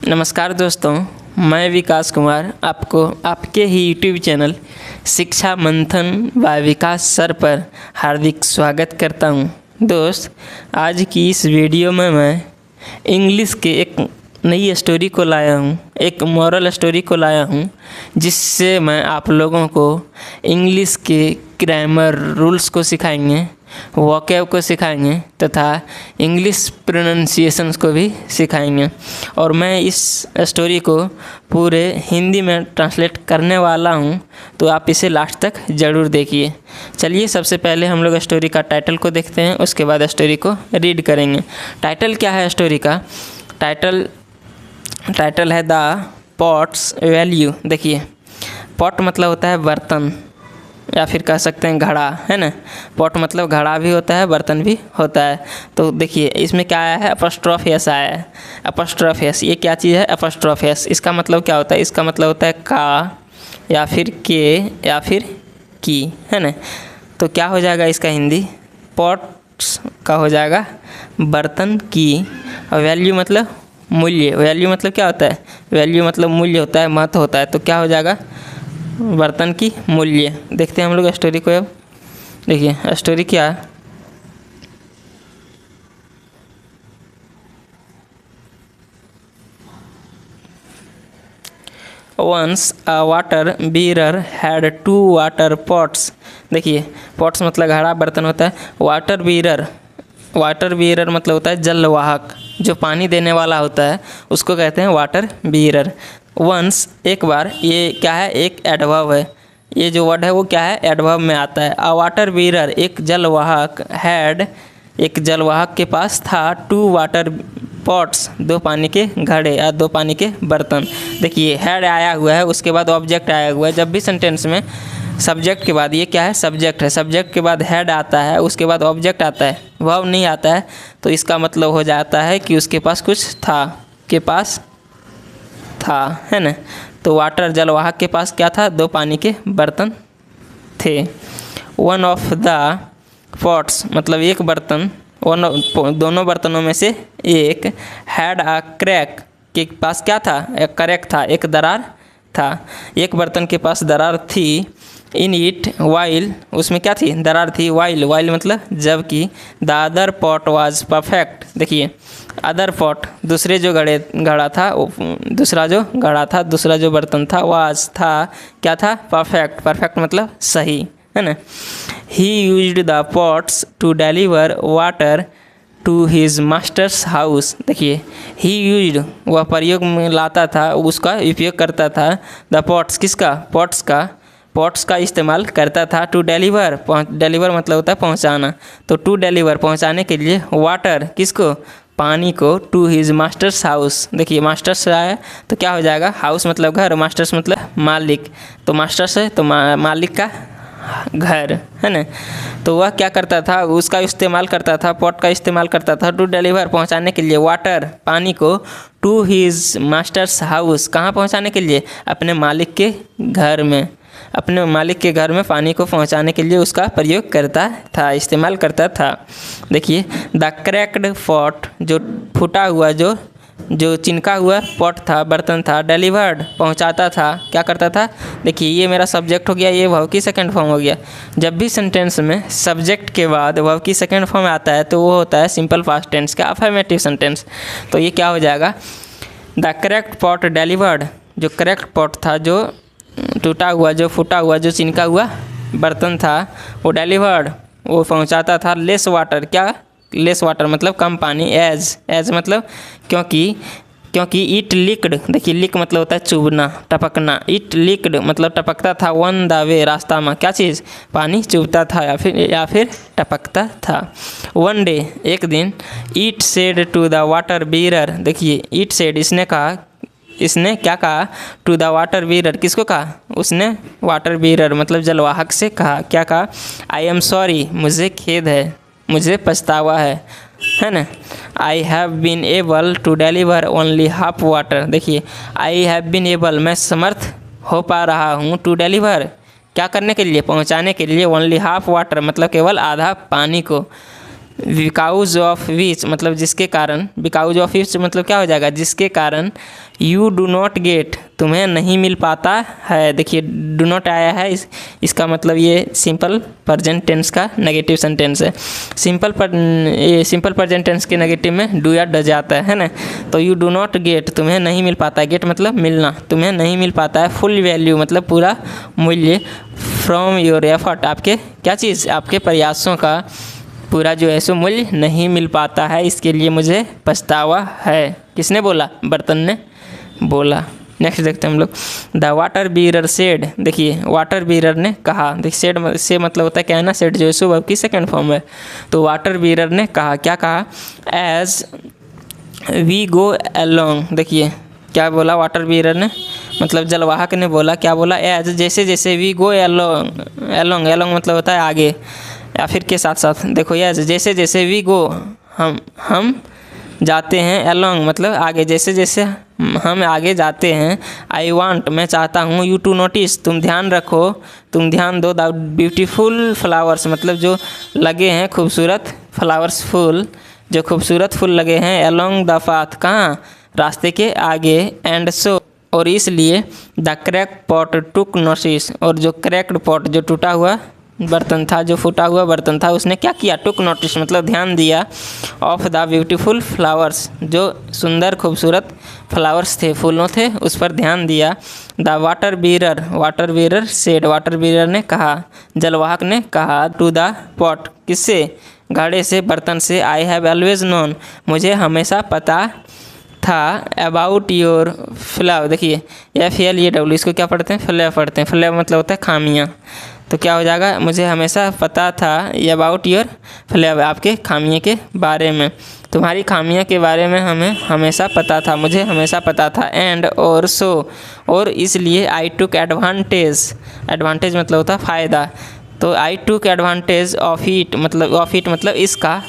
नमस्कार दोस्तों, मैं विकास कुमार आपको आपके ही यूट्यूब चैनल शिक्षा मंथन व विकास सर पर हार्दिक स्वागत करता हूं। दोस्त, आज की इस वीडियो में मैं इंग्लिश के एक नई स्टोरी को लाया हूं, एक मॉरल स्टोरी को लाया हूं, जिससे मैं आप लोगों को इंग्लिश के ग्रामर रूल्स को सिखाएंगे, वोकैब को सिखाएंगे तथा इंग्लिश प्रोनाउंसिएशंस को भी सिखाएंगे। और मैं इस स्टोरी को पूरे हिंदी में ट्रांसलेट करने वाला हूं, तो आप इसे लास्ट तक ज़रूर देखिए। चलिए, सबसे पहले हम लोग स्टोरी का टाइटल को देखते हैं, उसके बाद स्टोरी को रीड करेंगे। टाइटल क्या है स्टोरी का? टाइटल है द पॉट्स वैल्यू। देखिए, पॉट मतलब होता है बर्तन, या फिर कह सकते हैं घड़ा, है ना। पॉट मतलब घड़ा भी होता है, बर्तन भी होता है। तो देखिए, इसमें क्या आया है? अपॉस्ट्रोफ एस आया है। अपॉस्ट्रोफ एस, ये क्या चीज़ है? अपॉस्ट्रोफ एस। इसका मतलब क्या होता है? इसका मतलब होता है का, या फिर के, या फिर की, है ना। तो क्या हो जाएगा इसका हिंदी? पॉट्स का हो जाएगा बर्तन की, और वैल्यू मतलब मूल्य। वैल्यू मतलब क्या होता है? वैल्यू मतलब मूल्य होता है, महत्व होता है। तो क्या हो जाएगा? बर्तन की मूल्य। देखते हैं हम लोग स्टोरी को। अब देखिए स्टोरी क्या है। Once a water bearer had 2 water pots. देखिए, पॉट्स मतलब घड़ा, बर्तन होता है। वाटर बीरर मतलब होता है जलवाहक, जो पानी देने वाला होता है उसको कहते हैं वाटर बीरर। वंस एक बार, ये क्या है? एक एडवर्ब है। ये जो वर्ड है वो क्या है? एडवर्ब में आता है। अ वाटर बीरर, एक जलवाहक, हैड, एक जलवाहक के पास था 2 वाटर पॉट्स, 2 पानी के घड़े या 2 पानी के बर्तन। देखिए, हैड आया हुआ है, उसके बाद ऑब्जेक्ट आया हुआ है। जब भी सेंटेंस में सब्जेक्ट के बाद, ये क्या है? सब्जेक्ट है, सब्जेक्ट के बाद हैड आता है, उसके बाद ऑब्जेक्ट आता है, वर्ब नहीं आता है, तो इसका मतलब हो जाता है कि उसके पास कुछ था, के पास था, है ना। तो वाटर जलवाहक के पास क्या था? 2 पानी के बर्तन थे। वन ऑफ द पॉट्स मतलब एक बर्तन, दोनों बर्तनों में से एक, हैड अ क्रैक, के पास क्या था? एक क्रैक था, एक दरार था। एक बर्तन के पास दरार थी। इन इट वाइल, उसमें क्या थी? दरार थी। वाइल मतलब जबकि। The other pot was perfect. देखिए, अदर पॉट दूसरा जो घड़ा था, दूसरा जो बर्तन था, वाज था, क्या था? परफेक्ट। परफेक्ट मतलब सही, है ना। He used the pots to deliver water to his master's house. देखिए, ही यूज्ड, वह प्रयोग में लाता था, उसका उपयोग करता था। द पॉट्स, किसका? पॉट्स का इस्तेमाल करता था। टू डिलीवर, डिलीवर मतलब होता है पहुंचाना। तो टू डिलीवर, पहुंचाने के लिए, वाटर, किसको? पानी को, टू हिज मास्टर्स हाउस। देखिए, मास्टर्स आया तो क्या हो जाएगा? हाउस मतलब घर, मास्टर्स मतलब मालिक। तो मास्टर्स है तो मालिक का घर, है ना। तो वह क्या करता था? उसका इस्तेमाल करता था, पॉट का इस्तेमाल करता था टू डिलीवर, पहुंचाने के लिए, वाटर, पानी को, टू हिज मास्टर्स हाउस, कहाँ पहुंचाने के लिए? अपने मालिक के घर में। अपने मालिक के घर में पानी को पहुंचाने के लिए उसका प्रयोग करता था, इस्तेमाल करता था। देखिए, द क्रैक्ड पॉट, जो फूटा हुआ, जो चिनका हुआ पॉट था, बर्तन था, डिलीवर्ड, पहुंचाता था, क्या करता था? देखिए, ये मेरा सब्जेक्ट हो गया, ये वर्ब की सेकंड फॉर्म हो गया। जब भी सेंटेंस में सब्जेक्ट के बाद वर्ब की सेकंड फॉर्म आता है तो वो होता है सिंपल पास्ट टेंस का अफर्मेटिव सेंटेंस। तो ये क्या हो जाएगा? द करेक्ट पॉट डिलीवर्ड, जो करेक्ट पॉट था, जो टूटा हुआ, जो फूटा हुआ, जो चिनका हुआ बर्तन था, वो डिलीवर्ड, वो पहुंचाता था। लेस वाटर, क्या? लेस वाटर मतलब कम पानी। एज मतलब क्योंकि इट लीक्ड। देखिए, लीक मतलब होता है चुभना, टपकना। इट लीक्ड मतलब टपकता था। वन द वे, रास्ता में, क्या चीज़? पानी चुभता था या फिर टपकता था। वन डे, एक दिन, it said to the water bearer. देखिए, इट सेड, इसने क्या कहा? टू द वाटर बीरर, किसको कहा? उसने वाटर बीरर मतलब जलवाहक से कहा। क्या कहा? आई एम सॉरी, मुझे खेद है, मुझे पछतावा है ना। I have been able to deliver only half water. देखिए, आई हैव बीन एबल, मैं समर्थ हो पा रहा हूँ, टू डिलीवर, क्या करने के लिए? पहुँचाने के लिए, ओनली हाफ वाटर मतलब केवल आधा पानी को। बिकाउज ऑफ विच मतलब जिसके कारण, बिकाउज ऑफ विच मतलब क्या हो जाएगा, जिसके कारण यू डू नॉट गेट तुम्हें नहीं मिल पाता है। देखिए डू नॉट आया है, इसका मतलब ये सिंपल प्रेजेंट टेंस का नेगेटिव सेंटेंस है। सिंपल प्रेजेंट टेंस के नेगेटिव में डू या डज आता है ना। तो यू डू नॉट गेट तुम्हें नहीं मिल पाता है, गेट मतलब मिलना, तुम्हें नहीं मिल पाता है फुल वैल्यू मतलब पूरा मूल्य फ्रॉम योर एफर्ट आपके क्या चीज़, आपके प्रयासों का पूरा जो है सो मूल्य नहीं मिल पाता है, इसके लिए मुझे पछतावा है। किसने बोला, बर्तन ने बोला। नेक्स्ट देखते हैं हम लोग, द वाटर बीरर सेड। देखिए वाटर बीरर ने कहा, देखिए सेड से मतलब होता है क्या है ना, सेड जो है सो वर्ब की सेकंड फॉर्म है। तो वाटर बीरर ने कहा, क्या कहा, एज वी गो अलोंग। देखिए क्या बोला वाटर बीरर ने, मतलब जलवाहक ने बोला, क्या बोला, एज जैसे जैसे we go along, along along मतलब होता है आगे या फिर के साथ साथ। देखो एज जैसे जैसे वी गो हम जाते हैं, अलोंग मतलब आगे, जैसे जैसे हम आगे जाते हैं। आई वांट मैं चाहता हूँ, यू टू नोटिस तुम ध्यान रखो, तुम ध्यान दो, द ब्यूटीफुल फ्लावर्स मतलब जो लगे हैं खूबसूरत फ्लावर्स, फूल जो खूबसूरत फूल लगे हैं, अलोंग द पाथ कहाँ, रास्ते के आगे। एंड सो और इसलिए the crack pot took notice और जो क्रैक्ड पॉट जो टूटा हुआ बर्तन था, जो फूटा हुआ बर्तन था, उसने क्या किया, टुक नोटिस मतलब ध्यान दिया, ऑफ द ब्यूटीफुल फ्लावर्स जो सुंदर खूबसूरत फ्लावर्स थे, फूलों थे, उस पर ध्यान दिया। The water bearer said water bearer ने कहा, जलवाहक ने कहा, टू द पॉट किससे, घड़े से, बर्तन से, आई हैव ऑलवेज नोन मुझे हमेशा पता था, अबाउट योर फ्लैव। देखिए FLAW इसको क्या पढ़ते हैं, फ्लैव पढ़ते हैं, फ्लैव मतलब होता है खामियां। तो क्या हो जाएगा, मुझे हमेशा पता था, अबाउट योर फ्लैव आपके खामियों के बारे में, तुम्हारी खामियों के बारे में हमें हमेशा पता था, मुझे हमेशा पता था। एंड और सो और इसलिए आई टुक एडवांटेज, एडवांटेज मतलब होता है फ़ायदा, तो आई टुक एडवांटेज ऑफ इट मतलब इसका,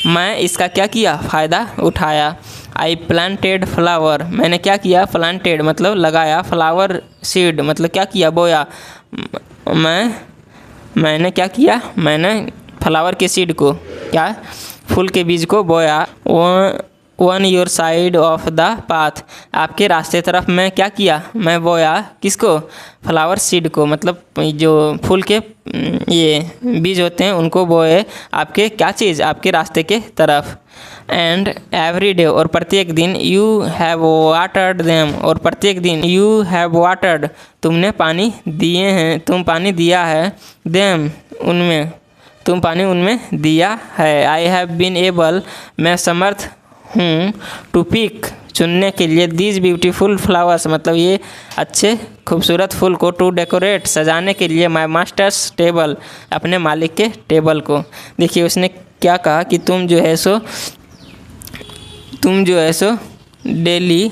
मैं इसका क्या किया, फ़ायदा उठाया। आई प्लांटेड फ्लावर मैंने क्या किया, प्लांटेड मतलब लगाया, फ्लावर सीड मतलब क्या किया, बोया। मैंने क्या किया, मैंने फ्लावर के सीड को, क्या फूल के बीज को बोया। One your side of the path आपके रास्ते तरफ मैं क्या किया, मैं बोया, किसको, फ्लावर सीड को मतलब जो फूल के ये बीज होते हैं उनको बोए आपके क्या चीज़, आपके रास्ते के तरफ। एंड एवरी डे और प्रत्येक दिन, यू हैव वाटर्ड देम और प्रत्येक दिन, यू हैव वाटर्ड तुमने पानी दिए हैं, तुम पानी दिया है, देम उनमें, तुम पानी उनमें दिया है। आई हैव बीन एबल मैं समर्थ हूँ, टू पिक चुनने के लिए, दीज ब्यूटीफुल फ्लावर्स मतलब ये अच्छे खूबसूरत फूल को, टू डेकोरेट सजाने के लिए, माई मास्टर्स टेबल अपने मालिक के टेबल को। देखिए उसने क्या कहा कि तुम जो है सो डेली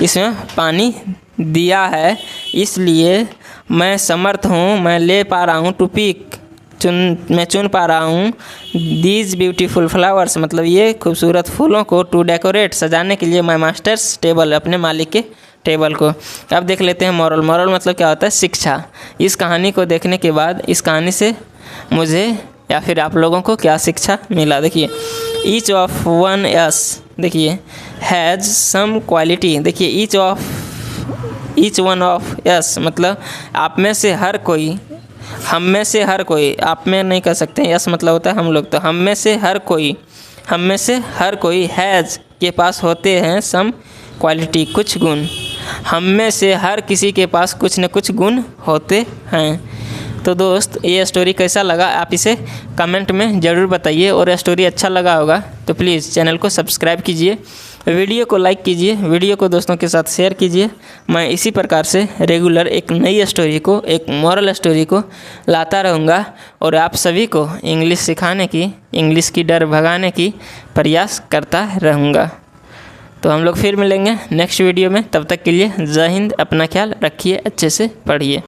इसमें पानी दिया है, इसलिए मैं समर्थ हूँ, मैं ले पा रहा हूँ, टू पिक मैं चुन पा रहा हूँ, दीज ब्यूटीफुल फ्लावर्स मतलब ये खूबसूरत फूलों को, टू डेकोरेट सजाने के लिए, माई मास्टर्स टेबल अपने मालिक के टेबल को। अब देख लेते हैं मॉरल मतलब क्या होता है, शिक्षा। इस कहानी को देखने के बाद इस कहानी से मुझे या फिर आप लोगों को क्या शिक्षा मिला। देखिए ईच ऑफ वन एस, देखिए हैज़ सम क्वालिटी, देखिए ईच वन ऑफ एस मतलब आप में से हर कोई, हम में से हर कोई, आप में नहीं कर सकते, यस मतलब होता है हम लोग, तो हम में से हर कोई हैज़ के पास होते हैं, सम क्वालिटी कुछ गुण, हम में से हर किसी के पास कुछ न कुछ गुण होते हैं। तो दोस्त ये स्टोरी कैसा लगा आप इसे कमेंट में ज़रूर बताइए, और स्टोरी अच्छा लगा होगा तो प्लीज़ चैनल को सब्सक्राइब कीजिए, वीडियो को लाइक कीजिए, वीडियो को दोस्तों के साथ शेयर कीजिए। मैं इसी प्रकार से रेगुलर एक नई स्टोरी को, एक मॉरल स्टोरी को लाता रहूँगा और आप सभी को इंग्लिश सिखाने की, इंग्लिश की डर भगाने की प्रयास करता रहूँगा। तो हम लोग फिर मिलेंगे नेक्स्ट वीडियो में, तब तक के लिए जय हिंद, अपना ख्याल रखिए, अच्छे से पढ़िए।